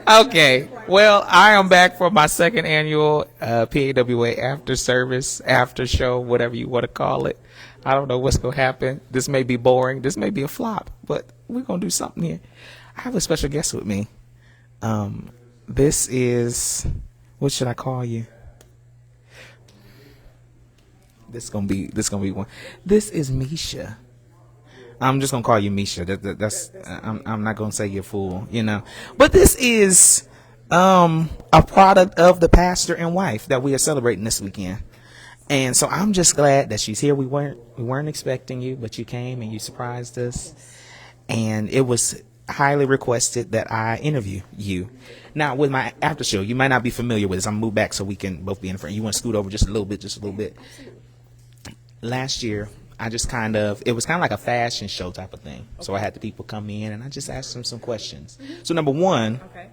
Okay. Well, I am back for my second annual PAWA after service, after show, whatever you want to call it. I don't know what's going to happen. This may be boring. This may be a flop, but we're going to do something here. I have a special guest with me. This is, what should I call you? This gonna be one. This is Misha. I'm just gonna call you Misha. I'm not gonna say you're full, But this is a product of the pastor and wife that we are celebrating this weekend. And so I'm just glad that she's here. We weren't expecting you, but you came and you surprised us. And it was highly requested that I interview you. Now, with my after show, you might not be familiar with this. I'm gonna move back so we can both be in front. You want to scoot over just a little bit. Last year, it was kind of like a fashion show type of thing. Okay. So I had the people come in and I just asked them some questions. Mm-hmm. So number one, okay.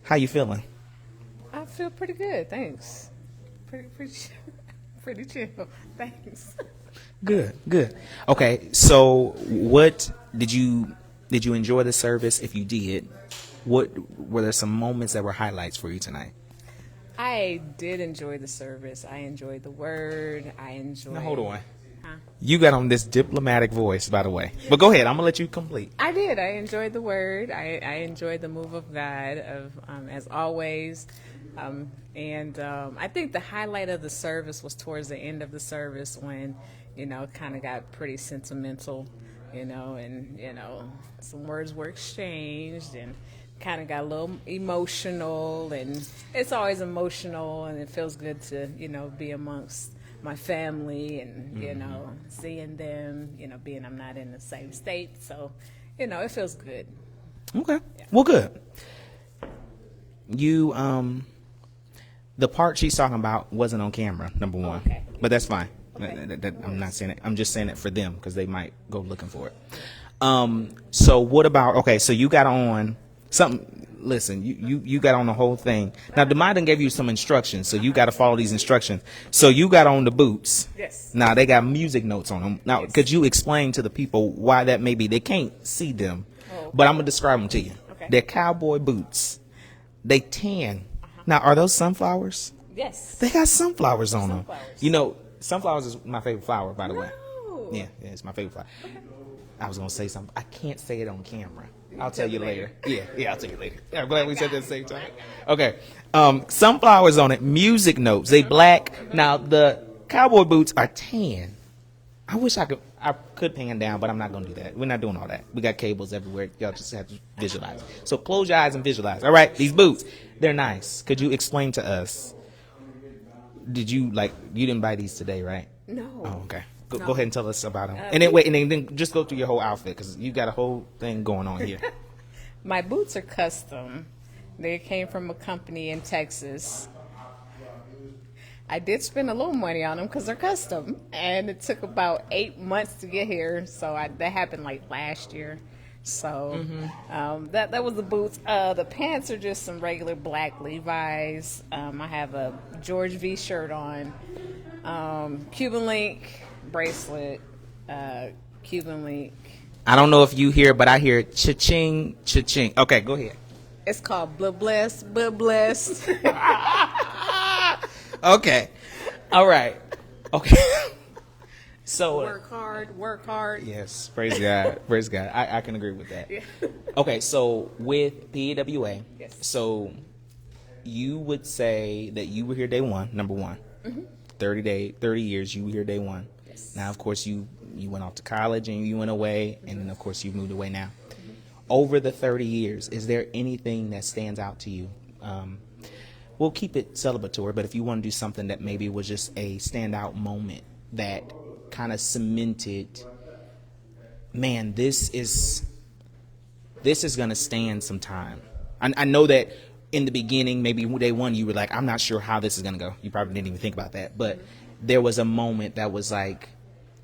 How you feeling? I feel pretty good, thanks. Pretty chill, thanks. Good. Okay, so what did you enjoy the service? If you did, what were there some moments that were highlights for you tonight? I did enjoy the service. I enjoyed the word. Now hold on. Huh? You got on this diplomatic voice, by the way. But go ahead. I'm gonna let you complete. I did. I enjoyed the word. I enjoyed the move of God, as always. I think the highlight of the service was towards the end of the service when, it kind of got pretty sentimental, some words were exchanged and kind of got a little emotional, and it's always emotional, and it feels good to be amongst my family and seeing them, being I'm not in the same state, so it feels good. Okay. Yeah. Well, good. You the part she's talking about wasn't on camera, number one. Okay. But that's fine. Okay. I'm not saying it. I'm just saying it for them because they might go looking for it. So what about, okay, so you got on something. Listen, you got on the whole thing. Now, Demai done gave you some instructions, so you got to follow these instructions. So you got on the boots. Yes. Now, they got music notes on them. Now, yes. Could you explain to the people why that may be? They can't see them, but I'm going to describe them to you. Okay. They're cowboy boots. They tan. Now, are those sunflowers? Yes. They got sunflowers on them. Sunflowers is my favorite flower, by the way. Yeah, it's my favorite flower. Okay. I was going to say something. I can't say it on camera. I'll tell you later. Yeah, I'll tell you later. I'm glad we said that at the same time. Okay. Sunflowers on it. Music notes. They black. Now, the cowboy boots are tan. I wish I could pan down, but I'm not going to do that. We're not doing all that. We got cables everywhere. Y'all just have to visualize. So close your eyes and visualize. All right, these boots, they're nice. Could you explain to us, you didn't buy these today, right? No. Oh, okay. Go ahead and tell us about them. And then just go through your whole outfit because you got a whole thing going on here. My boots are custom. They came from a company in Texas. I did spend a little money on them because they're custom. And it took about 8 months to get here. So that happened last year. So that was the boots. The pants are just some regular black Levi's. I have a George V shirt on. Cuban link bracelet, Cuban link. I don't know if you hear, but I hear cha-ching, cha-ching. Okay, go ahead. It's called Blah Bless, Blah Bless. Okay. All right. Okay. So work hard. Yes, praise God. Praise God. I can agree with that. Yeah. Okay, so with PAWA, yes. So you would say that you were here day one, number one. Mm-hmm. 30 years, you were here day one. Yes. Now, of course, you went off to college and you went away, and then, of course, you moved away now. Mm-hmm. Over the 30 years, is there anything that stands out to you? We'll keep it celebratory, but if you want to do something that maybe was just a standout moment that kind of cemented, man, this is going to stand some time. I know that in the beginning, maybe day one, you were like, I'm not sure how this is going to go. You probably didn't even think about that. But there was a moment that was like,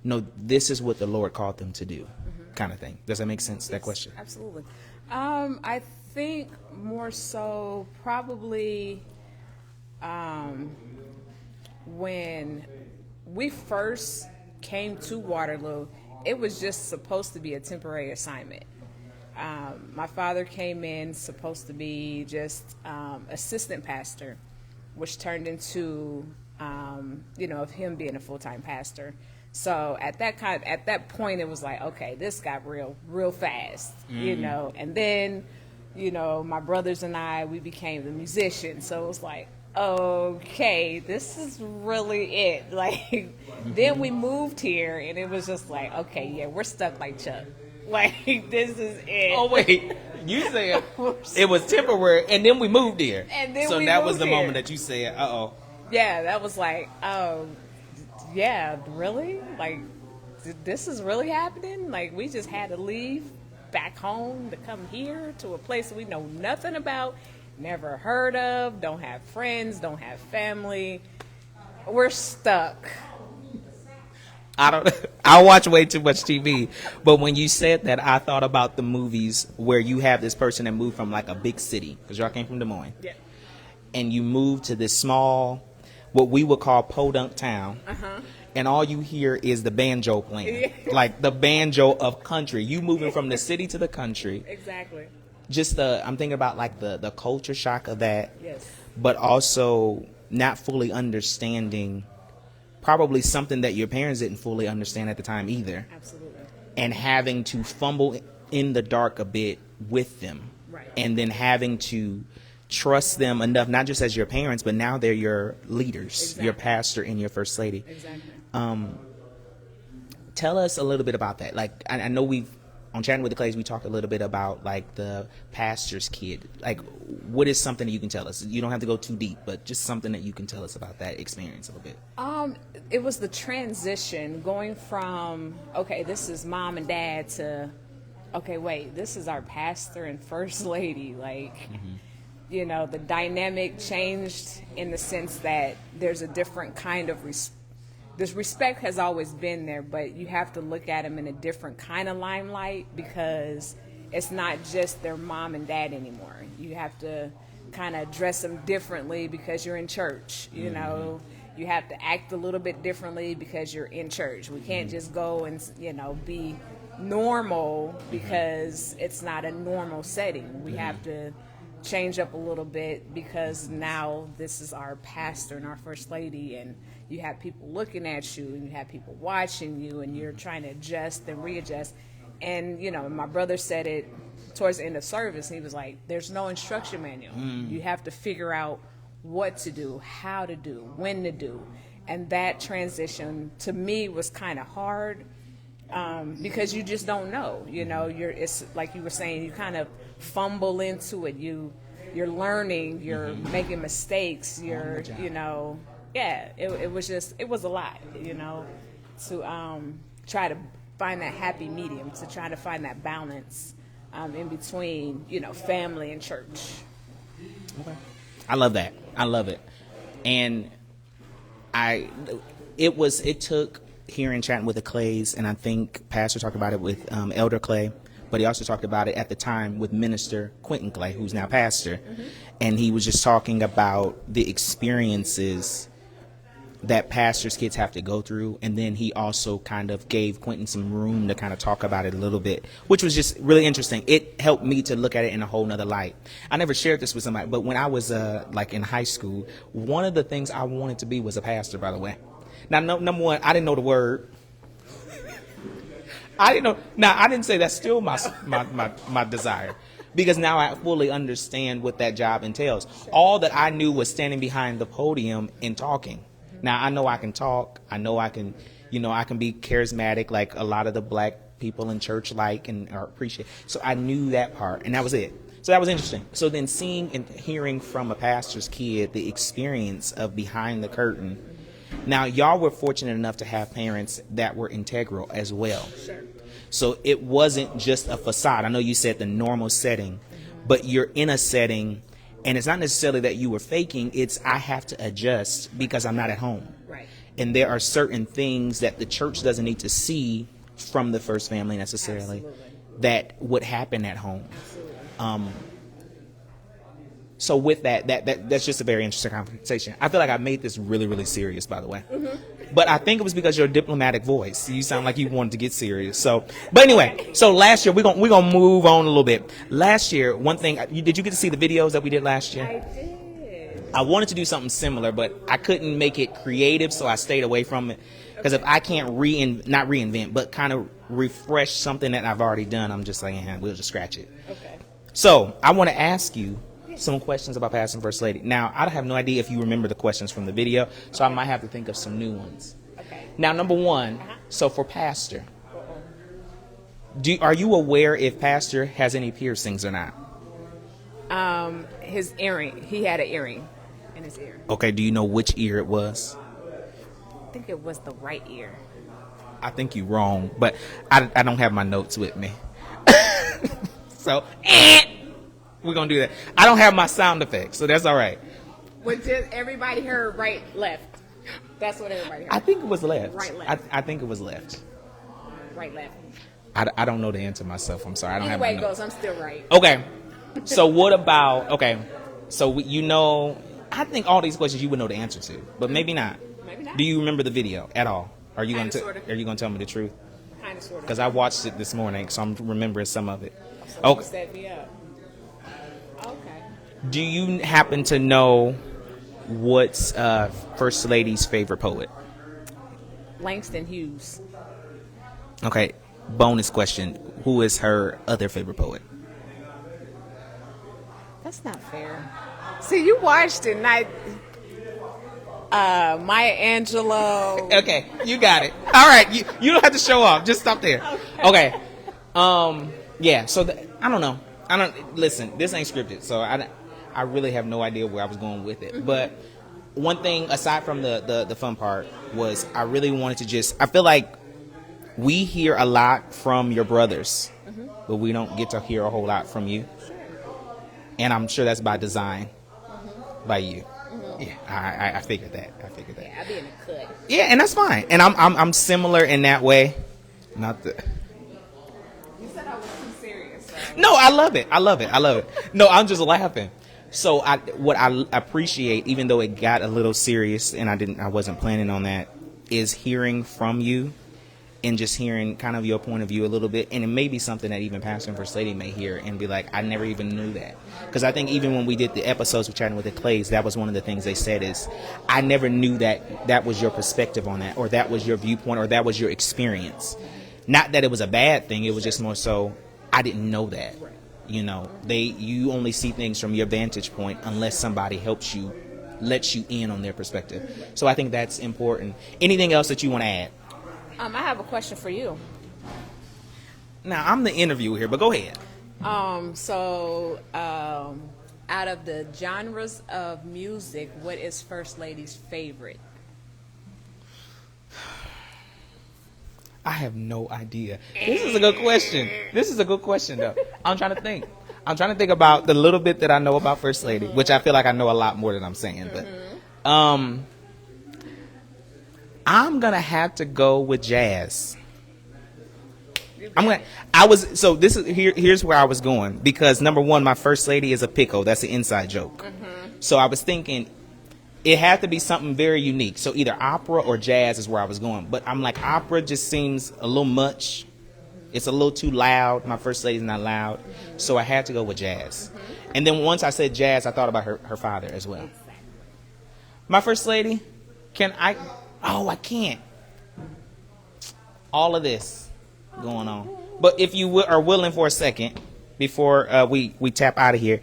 no, this is what the Lord called them to do, kind of thing. Does that make sense, that question? Absolutely. I think more so probably when we first came to Waterloo, it was just supposed to be a temporary assignment. my father came in supposed to be just assistant pastor, which turned into, of him being a full-time pastor. So at that point, it was like, okay, this got real fast, and then, my brothers and we became the musicians. So it was like, okay, this is really it. Like, then we moved here, and it was just like, okay, yeah, we're stuck like Chuck. Like, this is it. Oh, wait. You said it was temporary, and then we moved here. And then so we that moved was the here. moment that you said, uh-oh. Yeah, that was like, yeah, really? Like, this is really happening? Like, we just had to leave back home to come here to a place we know nothing about, never heard of, don't have friends, don't have family. We're stuck. I watch way too much TV, but when you said that, I thought about the movies where you have this person that moved from like a big city, because y'all came from Des Moines, Yeah. and you moved to this small, what we would call podunk town, and all you hear is the banjo playing, like the banjo of country. You moving from the city to the country. Exactly. Just I'm thinking about like the culture shock of that, Yes. but also not fully understanding probably something that your parents didn't fully understand at the time either. Absolutely. And having to fumble in the dark a bit with them. Right. And then having to trust them enough, not just as your parents, but now they're your leaders, Exactly. your pastor and your first lady. Exactly. Tell us a little bit about that. Like, I know on Chatting with the Clays, we talked a little bit about like the pastor's kid. Like, what is something that you can tell us? You don't have to go too deep, but just something that you can tell us about that experience a little bit. It was the transition going from, okay, this is mom and dad to, okay, wait, this is our pastor and first lady. Like, the dynamic changed in the sense that there's a different kind of this respect has always been there, but you have to look at them in a different kind of limelight because it's not just their mom and dad anymore. You have to kind of dress them differently because you're in church, you know. You have to act a little bit differently because you're in church. We can't just go and, be normal because it's not a normal setting. We have to change up a little bit because now this is our pastor and our first lady, and you have people looking at you and you have people watching you and you're trying to adjust and readjust. And, my brother said it towards the end of service. He was like, there's no instruction manual. You have to figure out what to do, how to do, when to do. And that transition to me was kind of hard because you just don't know. It's like you were saying, you kind of fumble into it. You're learning, you're making mistakes, it was a lot, to try to find that happy medium, to try to find that balance in between, family and church. Okay. I love that. I love it. And it took hearing Chatting with the Clays, and I think Pastor talked about it with Elder Clay, but he also talked about it at the time with Minister Quentin Clay, who's now pastor. And he was just talking about the experiences that pastors' kids have to go through. And then he also kind of gave Quentin some room to kind of talk about it a little bit, which was just really interesting. It helped me to look at it in a whole nother light. I never shared this with somebody, but when I was like in high school, one of the things I wanted to be was a pastor, by the way. Now, number one, I didn't know the word. I didn't know. Now, I didn't say that's still my desire, because now I fully understand what that job entails. All that I knew was standing behind the podium and talking. Now, I know I can talk. I know I can, I can be charismatic like a lot of the black people in church like and or appreciate. So I knew that part, and that was it. So that was interesting. So then seeing and hearing from a pastor's kid the experience of behind the curtain. Now, y'all were fortunate enough to have parents that were integral as well. Sure. So it wasn't just a facade. I know you said the normal setting, but you're in a setting, and it's not necessarily that you were faking. It's I have to adjust because I'm not at home. Right. And there are certain things that the church doesn't need to see from the first family necessarily. Absolutely. That would happen at home. So with that's just a very interesting conversation. I feel like I made this really, really serious, by the way. But I think it was because your diplomatic voice. You sound like you wanted to get serious. So, but anyway, so last year we're gonna move on a little bit. Last year, one thing, did you get to see the videos that we did last year? I did. I wanted to do something similar, but I couldn't make it creative, so I stayed away from it. Because if I can't not reinvent, but kind of refresh something that I've already done, I'm just like, we'll just scratch it. Okay. So I want to ask you some questions about Passing First Lady. Now, I have no idea if you remember the questions from the video, so I might have to think of some new ones. Okay. Now, number one, so for Pastor, are you aware if Pastor has any piercings or not? His earring. He had an earring in his ear. Okay, do you know which ear it was? I think it was the right ear. I think you're wrong, but I don't have my notes with me. So, we're going to do that. I don't have my sound effects, so that's all right. But just everybody heard right, left. That's what everybody heard. I think it was left. Right, left. I think it was left. Right, left. I don't know the answer myself. I'm sorry. I don't have my Anyway it notes. goes, I'm still right. Okay. So what about, so I think all these questions you would know the answer to, but maybe not. Maybe not. Do you remember the video at all? Are you going Kinda, to sorta. Are you going to tell me the truth? Kind of, sort of. Because I watched it this morning, so I'm remembering some of it. You Okay. set me up. Okay. Do you happen to know what's First Lady's favorite poet? Langston Hughes. Okay. Bonus question: who is her other favorite poet? That's not fair. See, you watched it, Maya Angelou. Okay, you got it. All right, you don't have to show off. Just stop there. Okay. Yeah. So I don't know. Listen. This ain't scripted, so I really have no idea where I was going with it. But one thing aside from the fun part was I really wanted to I feel like we hear a lot from your brothers, but we don't get to hear a whole lot from you. And I'm sure that's by design, by you. Yeah, I figured that. Yeah, I'll be in a cut. Yeah, and that's fine. And I'm similar in that way. Not the. You said I was too serious. So. No, I love it. No, I'm just laughing. So what I appreciate, even though it got a little serious, and I wasn't planning on that, is hearing from you. And just hearing kind of your point of view a little bit. And it may be something that even Pastor and First Lady may hear and be like, I never even knew that. Because I think even when we did the episodes with Chatting with the Clays, that was one of the things they said is, I never knew that was your perspective on that, or that was your viewpoint, or that was your experience. Not that it was a bad thing. It was just more so, I didn't know that. You only see things from your vantage point unless somebody helps you, lets you in on their perspective. So I think that's important. Anything else that you want to add? I have a question for you. Now, I'm the interviewer here, but go ahead. Out of the genres of music, what is First Lady's favorite? I have no idea. This is a good question, though. I'm trying to think. About the little bit that I know about First Lady, which I feel like I know a lot more than I'm saying. But, I'm gonna have to go with jazz. Here's where I was going, because number one, my First Lady is a pickle. That's an inside joke. So I was thinking it had to be something very unique. So either opera or jazz is where I was going. But I'm like, opera just seems a little much. It's a little too loud. My First Lady's not loud. So I had to go with jazz. And then once I said jazz, I thought about her father as well. My First Lady, I can't. All of this going on. But if you are willing for a second, before we tap out of here,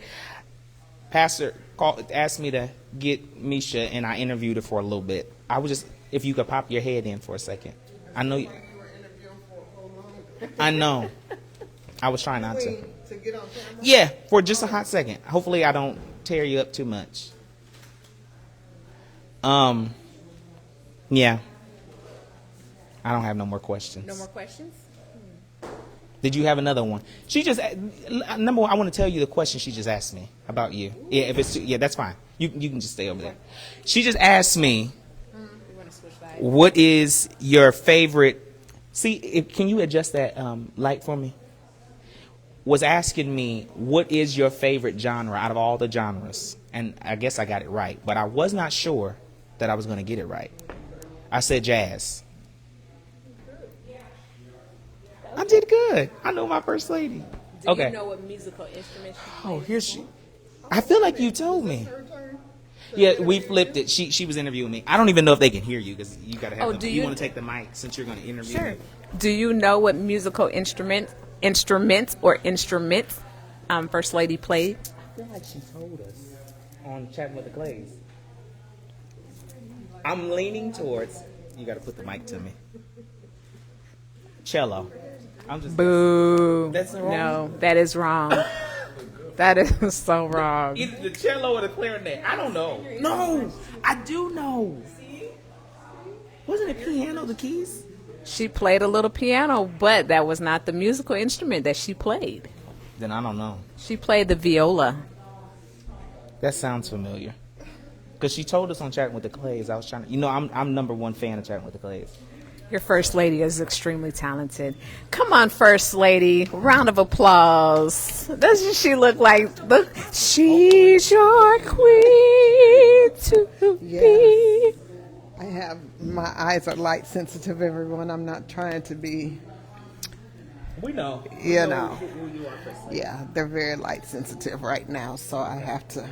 Pastor asked me to get Misha, and I interviewed her for a little bit. I was just, if you could pop your head in for a second. I know you were interviewing for I know. I was trying not to. To get on camera? Yeah, for just a hot second. Hopefully I don't tear you up too much. Yeah. I don't have no more questions. No more questions? Did you have another one? Number one, I want to tell you the question she just asked me about you. Yeah, that's fine. You can just stay over there. She just asked me, what is your favorite? Can you adjust that light for me? Was asking me, what is your favorite genre out of all the genres? And I guess I got it right, but I was not sure that I was going to get it right. I said jazz. I did good. I know my first lady. Do Okay. you know what musical instrument she Oh, plays? here she. I feel like you told me. Yeah, we flipped it. She was interviewing me. I don't even know if they can hear you because you got to have. Oh, them. do You you- want to take the mic since you're going to interview Sure. me? Do you know what musical instruments First Lady played? I feel like she told us on Chatting with the Clays. I'm leaning towards. You got to put the mic to me. Cello. I'm just. Boo. That's wrong? No, that is wrong. That is so wrong. Either the cello or the clarinet. I don't know. No, I do know. Wasn't it piano, the keys? She played a little piano, but that was not the musical instrument that she played. Then I don't know. She played the viola. That sounds familiar. Because she told us on Chatting with the Clays. I was trying to, I'm number one fan of Chatting with the Clays. Your First Lady is extremely talented. Come on, First Lady. Round of applause. Doesn't she look like she's your queen to be? I have, my eyes are light sensitive, everyone. I'm not trying to be, We know. you know. Who you are, First Lady. Yeah, they're very light sensitive right now, so I have to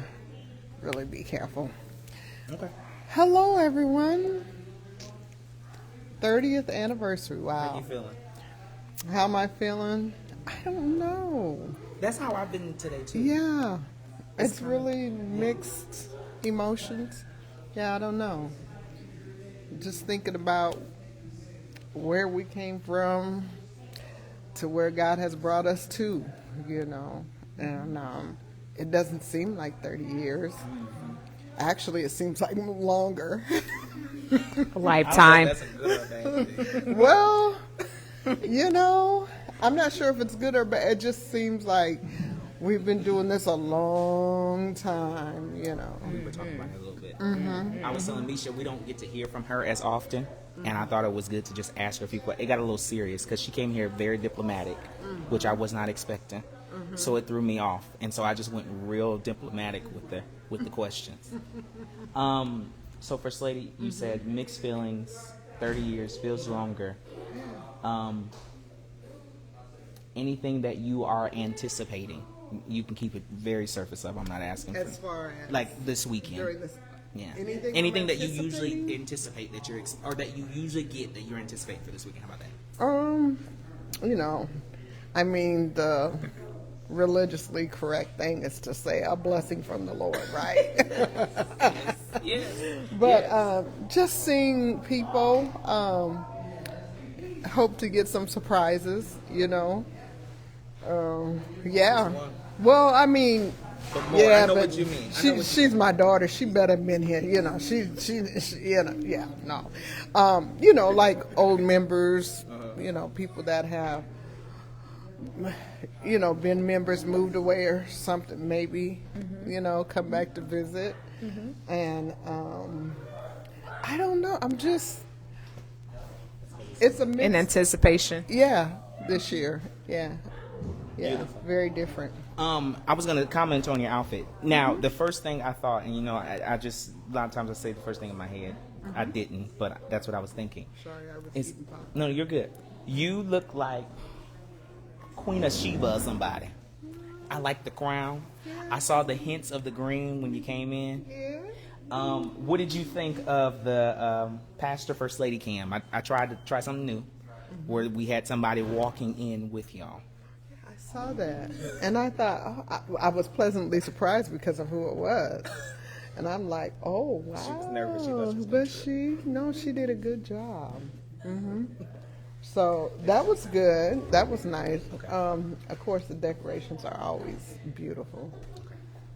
really be careful. Okay. Hello, everyone. 30th anniversary. How Wow. you feeling? How am I feeling? I don't know. That's how I've been today, too. Yeah. It's really mixed emotions. Yeah, I don't know. Just thinking about where we came from to where God has brought us to, and it doesn't seem like 30 years. Actually, it seems like longer. Lifetime. That's a good or bad thing. Well, I'm not sure if it's good or bad. It just seems like we've been doing this a long time, We were talking about it a little bit. I was telling Misha we don't get to hear from her as often, and I thought it was good to just ask her a few questions. It got a little serious because she came here very diplomatic, which I was not expecting. So it threw me off, and so I just went real diplomatic with the questions. So First Lady, you said mixed feelings, 30 years feels longer. Anything that you are anticipating, you can keep it very surface level. I'm not asking as for far as like this weekend. during this. Yeah. Anything I'm that you anticipating? usually anticipate that or that you usually get that you're anticipating for this weekend. How about that? I mean, the religiously correct thing is to say a blessing from the Lord, right? Yes. But just seeing people, hope to get some surprises, yeah. Well, I mean, But more, yeah, I know but what you mean. I know what you she's my daughter. She better been here, She yeah, no. Like old members, people that have, been members, moved away or something, maybe, come back to visit. And I don't know. It's a mix. In anticipation. Yeah, this year. Yeah. Beautiful. Very different. I was gonna comment on your outfit. Now, the first thing I thought, and I just a lot of times I say the first thing in my head. I didn't, but that's what I was thinking. Sorry, I was It's, eating pop. no, you're good. You look like Queen of Sheba or somebody. I like the crown. I saw the hints of the green when you came in. Yeah. What did you think of the Pastor First Lady cam? I tried to try something new, where we had somebody walking in with y'all. I saw that, and I thought I was pleasantly surprised because of who it was, and I'm like, oh wow. She was nervous. She thought she was But she did a good job. So that was good. That was nice. Of course, the decorations are always beautiful.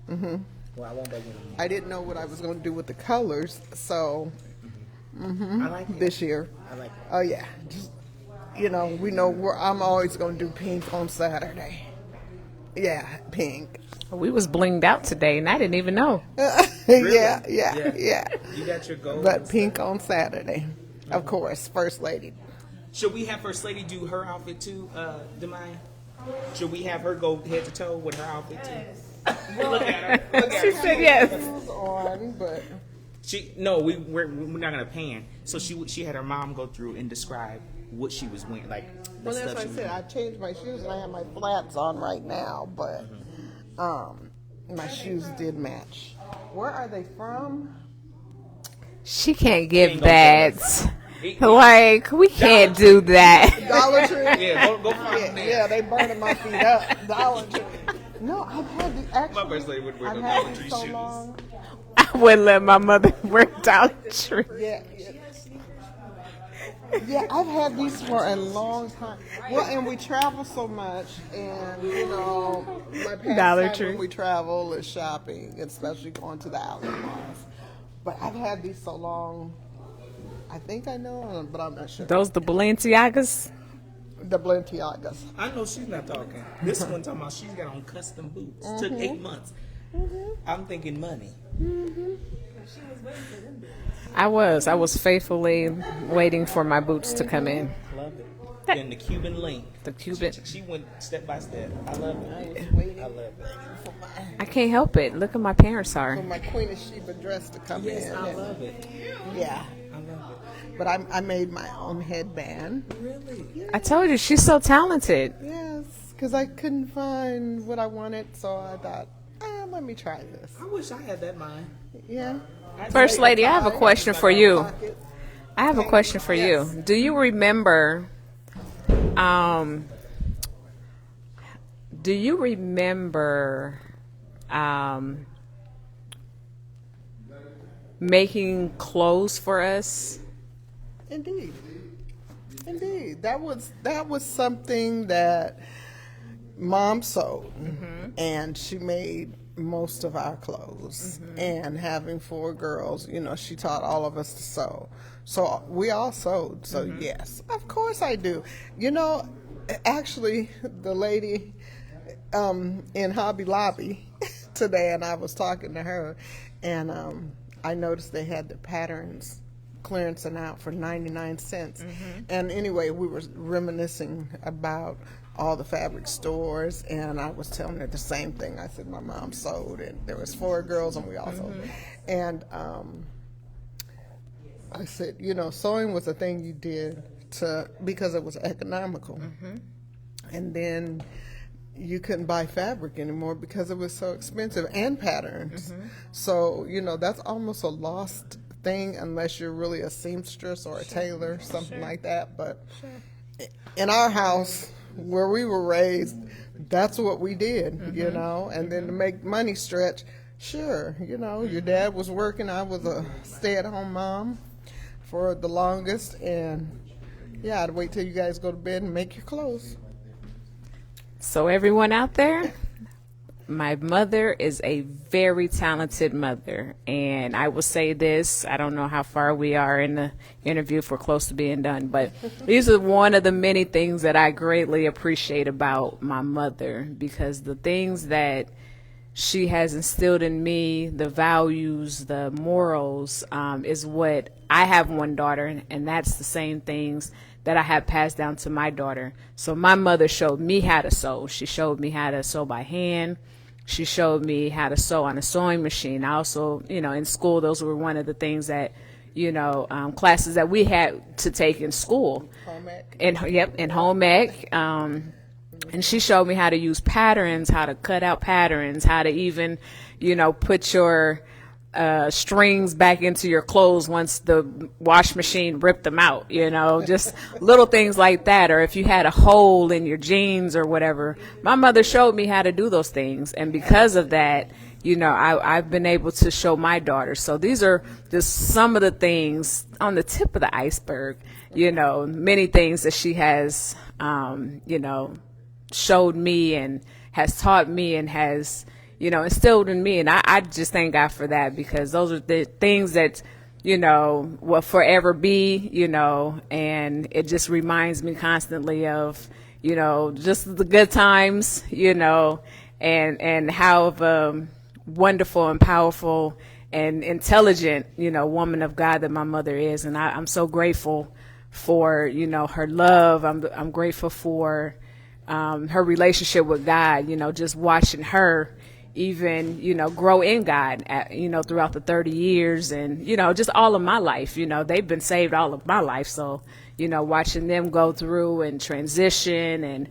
Well, I won't beg you. I didn't know what I was going to do with the colors, so I like it. this year. I like it. Oh yeah, just we know I'm always going to do pink on Saturday. Yeah, pink. We was blinged out today, and I didn't even know. Yeah. You got your goals. But pink on Saturday, of course. First Lady. Should we have First Lady do her outfit too, Demaya? Should we have her go head to toe with her outfit too? Look at her. Look at She her. said yes. Clothes on, but we're not gonna pan. So she had her mom go through and describe what she was wearing, like the Well, that's stuff what she I was said. wearing. I changed my shoes and I have my flats on right now, but my shoes did match. Where are they from? She can't give ain't gonna tell that. Like, we can't do that. Dollar Tree. Yeah, go find them there. Yeah, they burning my feet up. Dollar Tree. No, I've had the actually. My first lady would wear I've those had Dollar these Tree so shoes. long. I wouldn't let my mother wear Dollar Tree. Yeah. Yeah, I've had these for a long time. Well, and we travel so much, and my Dollar pastime Tree. when we travel is shopping, especially going to the outlet malls. But I've had these so long. I think I know, but I'm not sure. Those the Balenciagas. The Balenciagas. I know she's not talking. This one talking about she's got on custom boots. Took 8 months. I'm thinking money. I was faithfully waiting for my boots to come in. Love it. And the Cuban link. The Cuban. She went step by step. I love it. Waiting I love it. for I can't help it. Look at my parents are. my Queen of Sheba dress to come Yes, in. I love it. Yeah. I love But I made my own headband. it. Really? I told you she's so talented. Yes, because I couldn't find what I wanted, so I thought, let me try this. I wish I had that mind. Yeah. First Lady, I have a question for you. Pocket. I have a question for you. Do you remember? Do you remember making clothes for us? Indeed. That was something that Mom sewed, and she made most of our clothes. And having 4 girls, she taught all of us to sew. So we all sewed. So yes, of course I do. Actually, the lady in Hobby Lobby today, and I was talking to her, and I noticed they had the patterns clearancing out for 99 cents. And anyway, we were reminiscing about all the fabric stores, and I was telling her the same thing. I said my mom sewed, and there was 4 girls, and we all sewed. And I said, sewing was a thing you did because it was economical. And then you couldn't buy fabric anymore because it was so expensive, and patterns. So, that's almost a lost thing unless you're really a seamstress or a tailor, something like that. But in our house, where we were raised, that's what we did, and then to make money stretch, sure, your dad was working, I was a stay-at-home mom for the longest, and yeah, I'd wait till you guys go to bed and make your clothes. So everyone out there, my mother is a very talented mother, and I will say this, I don't know how far we are in the interview, if we're close to being done, but these are one of the many things that I greatly appreciate about my mother, because the things that she has instilled in me, the values, the morals, is what I have one daughter, and that's the same things that I have passed down to my daughter. So my mother showed me how to sew. She showed me how to sew by hand. She showed me how to sew on a sewing machine. I also, in school, those were one of the things that, classes that we had to take in school. Home ec. In home ec. And she showed me how to use patterns, how to cut out patterns, how to even, put your strings back into your clothes once the wash machine ripped them out, just little things like that. Or if you had a hole in your jeans or whatever, my mother showed me how to do those things. And because of that, I've been able to show my daughter. So these are just some of the things on the tip of the iceberg, many things that she has, showed me and has taught me and has, instilled in me. And I just thank God for that, because those are the things that, will forever be, and it just reminds me constantly of, just the good times, and how wonderful and powerful and intelligent, woman of God that my mother is. And I'm so grateful for, her love. I'm grateful for her relationship with God, just watching her, even, grow in God, throughout the 30 years and, just all of my life. They've been saved all of my life. So, watching them go through and transition and,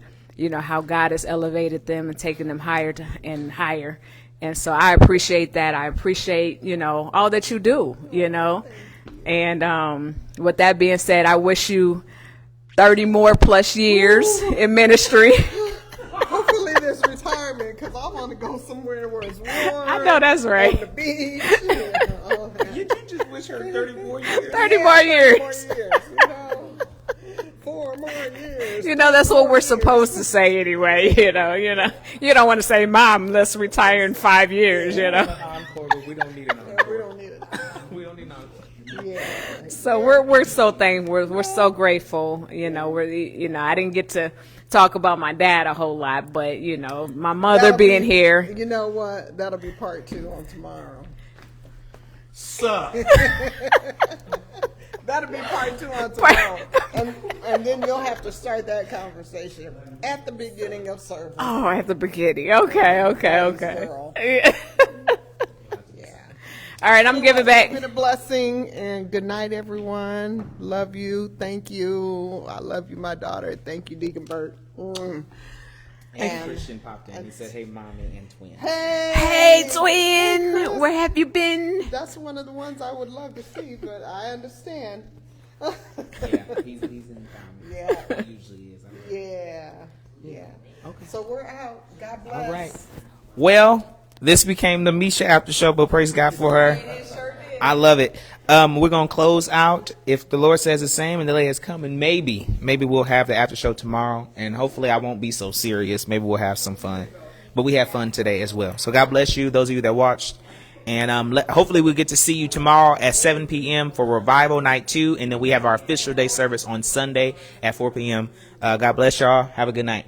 how God has elevated them and taken them higher and higher. And so I appreciate that. I appreciate, all that you do, And with that being said, I wish you 30 more plus years in ministry. Hopefully this retirement, because I want to go somewhere where it's warm. I know that's right. On the beach. You just wish her 30 more years. 30 more years. 4 more years. That's what we're supposed to say anyway. You don't want to say, "Mom, let's retire in 5 years." Encore, but we don't need an encore. We don't need it. We don't need an encore. Yeah. So we're so thankful. We're so grateful. I didn't get to talk about my dad a whole lot, but my mother being here. You know what? That'll be part 2 on tomorrow. Suck. That'll be part 2 on tomorrow. And then you'll have to start that conversation at the beginning of service. Oh, at the beginning. Okay. Girl. Yeah. Yeah. All right, I'm giving back. It's been a blessing, and good night, everyone. Love you. Thank you. I love you, my daughter. Thank you, Deacon Bert. And Christian popped in. He said, "Hey, mommy and twin." Hey, twin. Where have you been? That's one of the ones I would love to see, but I understand. Yeah, he's in town. Yeah. He usually is. Yeah. Okay. So we're out. God bless. All right. Well, this became the Misha after show, but praise God for her. I love it. We're gonna close out. If the Lord says the same and the day is coming, maybe we'll have the after show tomorrow, and hopefully I won't be so serious. Maybe we'll have some fun, but we had fun today as well. So God bless you, those of you that watched, and hopefully we'll get to see you tomorrow at 7 p.m. for Revival Night 2, and then we have our official day service on Sunday at 4 p.m. God bless y'all. Have a good night.